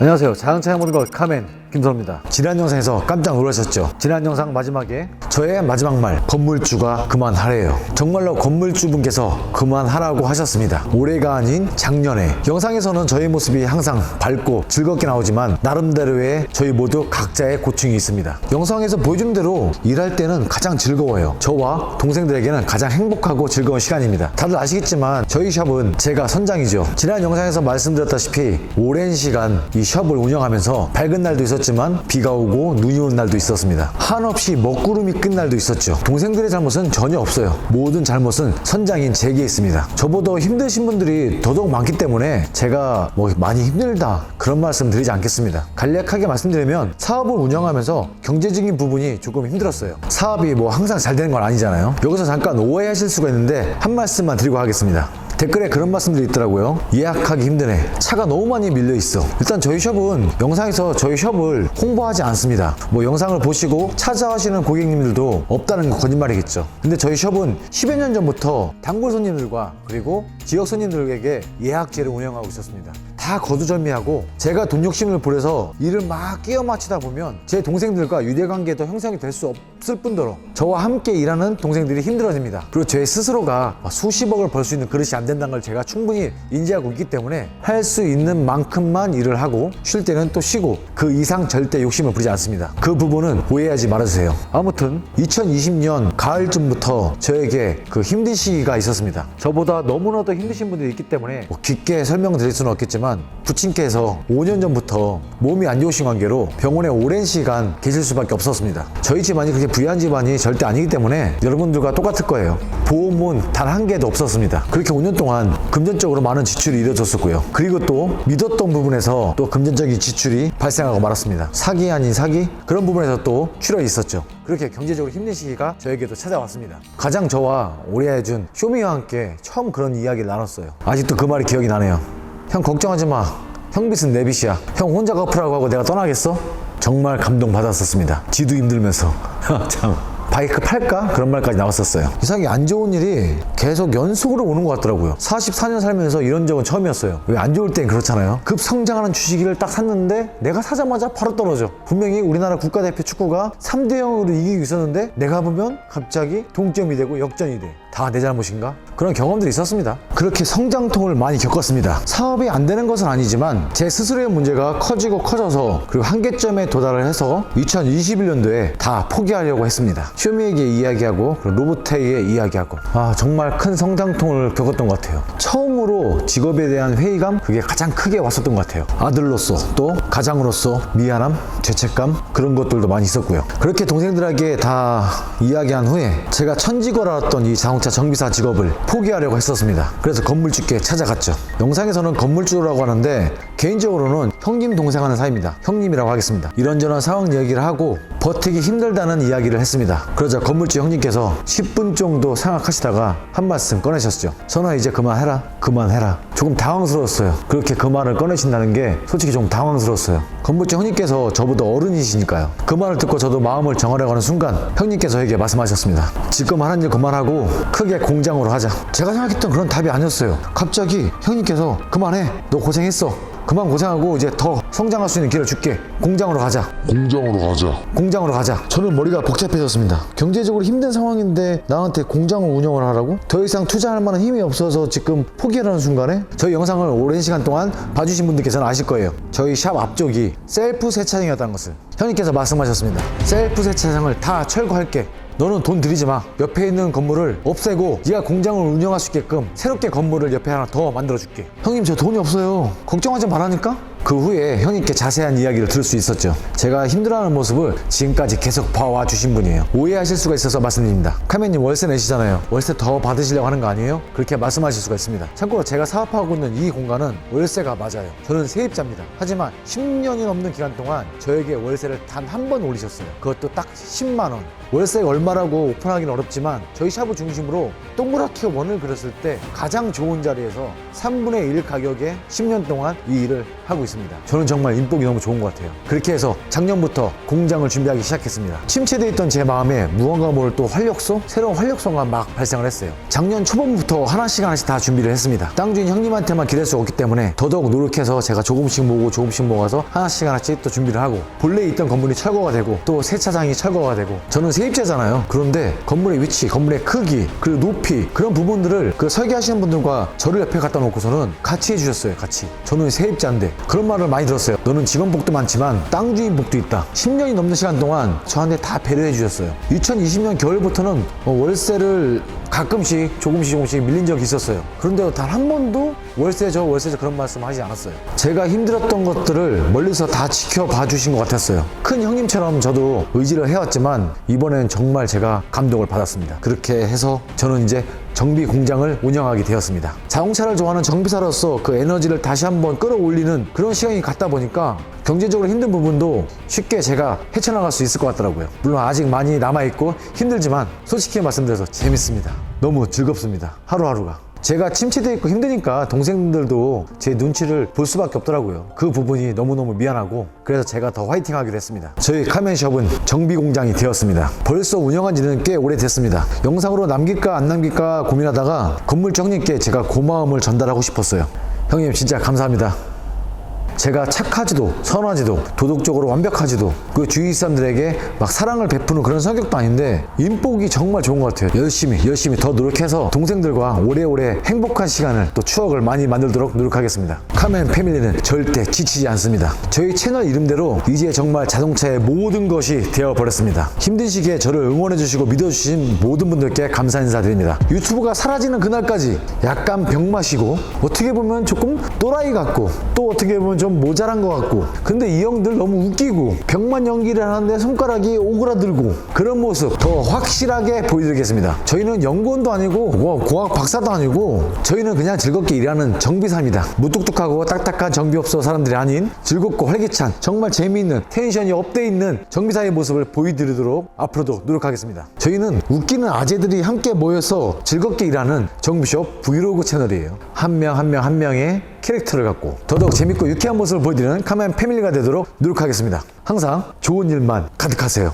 안녕하세요. 자동차의 모든 것 카멘 김선호입니다. 지난 영상에서 깜짝 놀라셨죠? 지난 영상 마지막에 저의 마지막 말, 건물주가 그만하래요. 정말로 건물주분께서 그만하라고 하셨습니다. 올해가 아닌 작년에. 영상에서는 저의 모습이 항상 밝고 즐겁게 나오지만 나름대로의 저희 모두 각자의 고충이 있습니다. 영상에서 보여준 대로 일할 때는 가장 즐거워요. 저와 동생들에게는 가장 행복하고 즐거운 시간입니다. 다들 아시겠지만 저희 샵은 제가 선장이죠. 지난 영상에서 말씀드렸다시피 오랜 시간 이 샵을 운영하면서 밝은 날도 있었지만 비가 오고 눈이 오는 날도 있었습니다. 한없이 먹구름이 끈 날도 있었죠. 동생들의 잘못은 전혀 없어요. 모든 잘못은 선장인 제게 있습니다. 저보다 힘드신 분들이 더더욱 많기 때문에 제가 많이 힘들다 그런 말씀 드리지 않겠습니다. 간략하게 말씀드리면 사업을 운영하면서 경제적인 부분이 조금 힘들었어요. 사업이 항상 잘 되는 건 아니잖아요. 여기서 잠깐 오해하실 수가 있는데 한 말씀만 드리고 하겠습니다. 댓글에 그런 말씀들이 있더라고요. 예약하기 힘드네. 차가 너무 많이 밀려 있어. 일단 저희 샵은 영상에서 저희 샵을 홍보하지 않습니다. 영상을 보시고 찾아가시는 고객님들도 없다는 건 거짓말이겠죠. 근데 저희 샵은 10여 년 전부터 단골 손님들과 그리고 지역 손님들에게 예약제를 운영하고 있었습니다. 다 거두절미하고 제가 돈 욕심을 부려서 일을 막 끼워 맞추다 보면 제 동생들과 유대관계도 형성이 될 수 없을 뿐더러 저와 함께 일하는 동생들이 힘들어집니다. 그리고 제 스스로가 수십억을 벌 수 있는 그릇이 안 된다는 걸 제가 충분히 인지하고 있기 때문에 할 수 있는 만큼만 일을 하고 쉴 때는 또 쉬고 그 이상 절대 욕심을 부리지 않습니다. 그 부분은 오해하지 말아주세요. 아무튼 2020년 가을쯤부터 저에게 그 힘든 시기가 있었습니다. 저보다 너무나도 힘드신 분들이 있기 때문에 깊게 설명드릴 수는 없겠지만 부친께서 5년 전부터 몸이 안 좋으신 관계로 병원에 오랜 시간 계실 수밖에 없었습니다. 저희 집안이 그렇게 부유한 집안이 절대 아니기 때문에 여러분들과 똑같을 거예요. 보험은 단 한 개도 없었습니다. 그렇게 5년 동안 금전적으로 많은 지출이 이루어졌었고요. 그리고 또 믿었던 부분에서 또 금전적인 지출이 발생하고 말았습니다. 사기 아닌 사기? 그런 부분에서 또 출혈이 있었죠. 그렇게 경제적으로 힘든 시기가 저에게도 찾아왔습니다. 가장 저와 오래 해준 쇼미와 함께 처음 그런 이야기를 나눴어요. 아직도 그 말이 기억이 나네요. 형 걱정하지 마. 형 빚은 내 빚이야. 형 혼자 갚으라고 하고 내가 떠나겠어? 정말 감동받았었습니다. 지도 힘들면서. 참. 바이크 팔까? 그런 말까지 나왔었어요. 이상하게 안 좋은 일이 계속 연속으로 오는 것 같더라고요. 44년 살면서 이런 적은 처음이었어요. 왜 안 좋을 땐 그렇잖아요. 급성장하는 주식을 딱 샀는데 내가 사자마자 바로 떨어져. 분명히 우리나라 국가대표 축구가 3대 0으로 이기고 있었는데 내가 보면 갑자기 동점이 되고 역전이 돼. 다 내 잘못인가? 그런 경험들이 있었습니다. 그렇게 성장통을 많이 겪었습니다. 사업이 안 되는 것은 아니지만 제 스스로의 문제가 커지고 커져서 그리고 한계점에 도달을 해서 2021년도에 다 포기하려고 했습니다. 쇼미에게 이야기하고 로봇에게 이야기하고 정말 큰 성장통을 겪었던 것 같아요. 처음으로 직업에 대한 회의감 그게 가장 크게 왔었던 것 같아요. 아들로서 또 가장으로서 미안함, 죄책감 그런 것들도 많이 있었고요. 그렇게 동생들에게 다 이야기한 후에 제가 천직어라던 이 자동차 정비사 직업을 포기하려고 했었습니다. 그래서 건물주께 찾아갔죠. 영상에서는 건물주라고 하는데 개인적으로는 형님 동생 하는 사이입니다. 형님이라고 하겠습니다. 이런저런 상황 얘기를 하고 버티기 힘들다는 이야기를 했습니다. 그러자 건물주 형님께서 10분 정도 생각하시다가 한 말씀 꺼내셨죠. 선아 이제 그만해라. 그만해라. 조금 당황스러웠어요. 그렇게 그 말을 꺼내신다는 게 솔직히 좀 당황스러웠어요. 건물주 형님께서 저보다 어른이시니까요. 그 말을 듣고 저도 마음을 정하려고 하는 순간 형님께서 저에게 말씀하셨습니다. 지금 하는 일 그만하고 크게 공장으로 하자. 제가 생각했던 그런 답이 아니었어요. 갑자기 형님께서 그만해. 너 고생했어. 그만 고생하고 이제 더 성장할 수 있는 길을 줄게. 공장으로 가자. 공장으로 가자. 저는 머리가 복잡해졌습니다. 경제적으로 힘든 상황인데 나한테 공장을 운영을 하라고? 더 이상 투자할 만한 힘이 없어서 지금 포기하라는 순간에 저희 영상을 오랜 시간 동안 봐주신 분들께서는 아실 거예요. 저희 샵 앞쪽이 셀프 세차장이었다는 것을 형님께서 말씀하셨습니다. 셀프 세차장을 다 철거할게. 너는 돈 들이지 마. 옆에 있는 건물을 없애고 네가 공장을 운영할 수 있게끔 새롭게 건물을 옆에 하나 더 만들어줄게. 형님 저 돈이 없어요. 걱정하지 말라니까? 그 후에 형님께 자세한 이야기를 들을 수 있었죠. 제가 힘들어하는 모습을 지금까지 계속 봐와 주신 분이에요. 오해하실 수가 있어서 말씀드립니다. 카멘님 월세 내시잖아요. 월세 더 받으시려고 하는 거 아니에요? 그렇게 말씀하실 수가 있습니다. 참고로 제가 사업하고 있는 이 공간은 월세가 맞아요. 저는 세입자입니다. 하지만 10년이 넘는 기간 동안 저에게 월세를 단 한 번 올리셨어요. 그것도 딱 10만 원. 월세가 얼마라고 오픈하기는 어렵지만 저희 샵을 중심으로 동그랗게 원을 그렸을 때 가장 좋은 자리에서 3분의 1 가격에 10년 동안 이 일을 하고 있습니다. 저는 정말 인복이 너무 좋은 것 같아요. 그렇게 해서 작년부터 공장을 준비하기 시작했습니다. 침체되어 있던 제 마음에 무언가 모를 또 활력소? 새로운 활력소가 막 발생을 했어요. 작년 초반부터 하나씩 다 준비를 했습니다. 땅 주인 형님한테만 기댈 수 없기 때문에 더더욱 노력해서 제가 조금씩 모아서 하나씩 또 준비를 하고, 본래 있던 건물이 철거가 되고 또 세차장이 철거가 되고, 저는 세입자잖아요. 그런데 건물의 위치, 건물의 크기, 그리고 높이, 그런 부분들을 그 설계하시는 분들과 저를 옆에 갖다 놓고서는 같이 해주셨어요. 같이. 저는 세입자인데 그런 말을 많이 들었어요. 너는 직원복도 많지만 땅 주인 복도 있다. 10년이 넘는 시간 동안 저한테 다 배려해 주셨어요. 2020년 겨울부터는 월세를 가끔씩 조금씩 밀린 적이 있었어요. 그런데 단 한 번도 월세 그런 말씀 하지 않았어요. 제가 힘들었던 것들을 멀리서 다 지켜봐 주신 것 같았어요. 큰 형님처럼 저도 의지를 해왔지만 이번엔 정말 제가 감동을 받았습니다. 그렇게 해서 저는 이제 정비 공장을 운영하게 되었습니다. 자동차를 좋아하는 정비사로서 그 에너지를 다시 한번 끌어올리는 그런 시간이 갔다 보니까 경제적으로 힘든 부분도 쉽게 제가 헤쳐나갈 수 있을 것 같더라고요. 물론 아직 많이 남아있고 힘들지만 솔직히 말씀드려서 재밌습니다. 너무 즐겁습니다. 하루하루가. 제가 침체되어 있고 힘드니까 동생들도 제 눈치를 볼 수밖에 없더라고요. 그 부분이 너무너무 미안하고, 그래서 제가 더 화이팅 하기로 했습니다. 저희 카멘숍은 정비 공장이 되었습니다. 벌써 운영한 지는 꽤 오래됐습니다. 영상으로 남길까 안 남길까 고민하다가 건물주 형님께 제가 고마움을 전달하고 싶었어요. 형님 진짜 감사합니다. 제가 착하지도 선하지도 도덕적으로 완벽하지도 그 주위 사람들에게 막 사랑을 베푸는 그런 성격도 아닌데 인복이 정말 좋은 것 같아요. 열심히 더 노력해서 동생들과 오래오래 행복한 시간을 또 추억을 많이 만들도록 노력하겠습니다. 카멘 패밀리는 절대 지치지 않습니다. 저희 채널 이름대로 이제 정말 자동차의 모든 것이 되어버렸습니다. 힘든 시기에 저를 응원해주시고 믿어주신 모든 분들께 감사 인사드립니다. 유튜브가 사라지는 그날까지 약간 병 마시고, 어떻게 보면 조금 또라이 같고 또 어떻게 보면 좀 모자란 것 같고, 근데 이 형들 너무 웃기고 병만 연기를 하는데 손가락이 오그라들고, 그런 모습 더 확실하게 보여드리겠습니다. 저희는 연구원도 아니고 고학 박사도 아니고 저희는 그냥 즐겁게 일하는 정비사입니다. 무뚝뚝하고 딱딱한 정비업소 사람들이 아닌 즐겁고 활기찬, 정말 재미있는, 텐션이 업돼 있는 정비사의 모습을 보여드리도록 앞으로도 노력하겠습니다. 저희는 웃기는 아재들이 함께 모여서 즐겁게 일하는 정비숍 브이로그 채널이에요. 한 명의 캐릭터를 갖고 더더욱 재밌고 유쾌한 모습을 보여드리는 카멘 패밀리가 되도록 노력하겠습니다. 항상 좋은 일만 가득하세요.